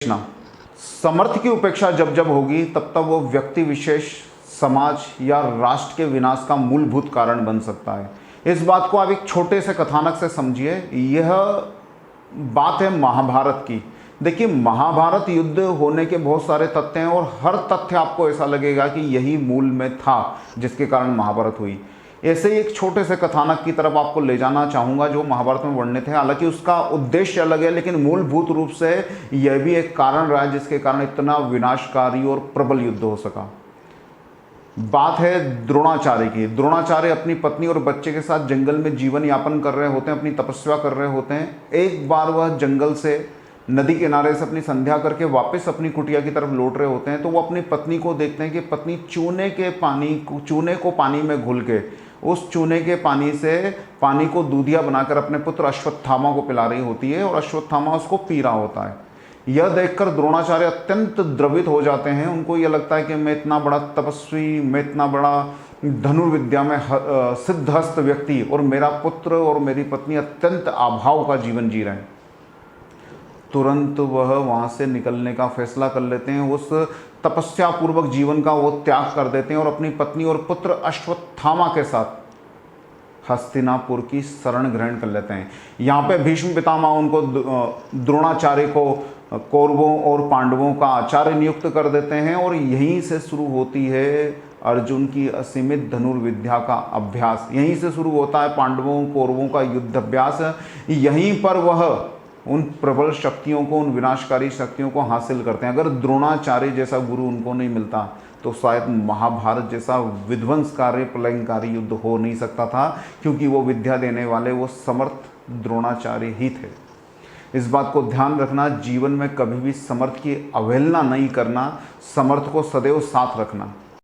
ना समर्थ की उपेक्षा जब जब होगी तब तब वो व्यक्ति विशेष, समाज या राष्ट्र के विनाश का मूलभूत कारण बन सकता है। इस बात को आप एक छोटे से कथानक से समझिए। यह बात है महाभारत की। देखिए, महाभारत युद्ध होने के बहुत सारे तथ्य हैं और हर तथ्य आपको ऐसा लगेगा कि यही मूल में था जिसके कारण महाभारत हुई। ऐसे ही एक छोटे से कथानक की तरफ आपको ले जाना चाहूँगा जो महाभारत में वर्णित है। हालांकि उसका उद्देश्य अलग है, लेकिन मूलभूत रूप से यह भी एक कारण रहा है जिसके कारण इतना विनाशकारी और प्रबल युद्ध हो सका। बात है द्रोणाचार्य की। द्रोणाचार्य अपनी पत्नी और बच्चे के साथ जंगल में जीवन यापन कर रहे होते हैं, अपनी तपस्या कर रहे होते हैं। एक बार वह जंगल से नदी किनारे से अपनी संध्या करके वापस अपनी कुटिया की तरफ लौट रहे होते हैं तो वो अपनी पत्नी को देखते हैं कि पत्नी चूने को पानी में घुल के उस चूने के पानी से पानी को दूधिया बनाकर अपने पुत्र अश्वत्थामा को पिला रही होती है और अश्वत्थामा उसको पी रहा होता है। यह देखकर द्रोणाचार्य अत्यंत द्रवित हो जाते हैं। उनको यह लगता है कि मैं इतना बड़ा तपस्वी, मैं इतना बड़ा धनुर्विद्या में सिद्धहस्त व्यक्ति और मेरा पुत्र और मेरी पत्नी अत्यंत अभाव का जीवन जी रहे हैं। तुरंत वह वहाँ से निकलने का फैसला कर लेते हैं। उस तपस्या पूर्वक जीवन का वो त्याग कर देते हैं और अपनी पत्नी और पुत्र अश्वत्थामा के साथ हस्तिनापुर की शरण ग्रहण कर लेते हैं। यहाँ पे भीष्म पितामह उनको द्रोणाचार्य को कौरवों और पांडवों का आचार्य नियुक्त कर देते हैं और यहीं से शुरू होती है अर्जुन की असीमित धनुर्विद्या का अभ्यास। यहीं से शुरू होता है पांडवों कौरवों का युद्ध अभ्यास। यहीं पर वह उन प्रबल शक्तियों को, उन विनाशकारी शक्तियों को हासिल करते हैं। अगर द्रोणाचार्य जैसा गुरु उनको नहीं मिलता तो शायद महाभारत जैसा विध्वंसकारी प्रलयंकारी युद्ध हो नहीं सकता था, क्योंकि वो विद्या देने वाले वो समर्थ द्रोणाचार्य ही थे। इस बात को ध्यान रखना, जीवन में कभी भी समर्थ की अवहेलना नहीं करना, समर्थ को सदैव साथ रखना।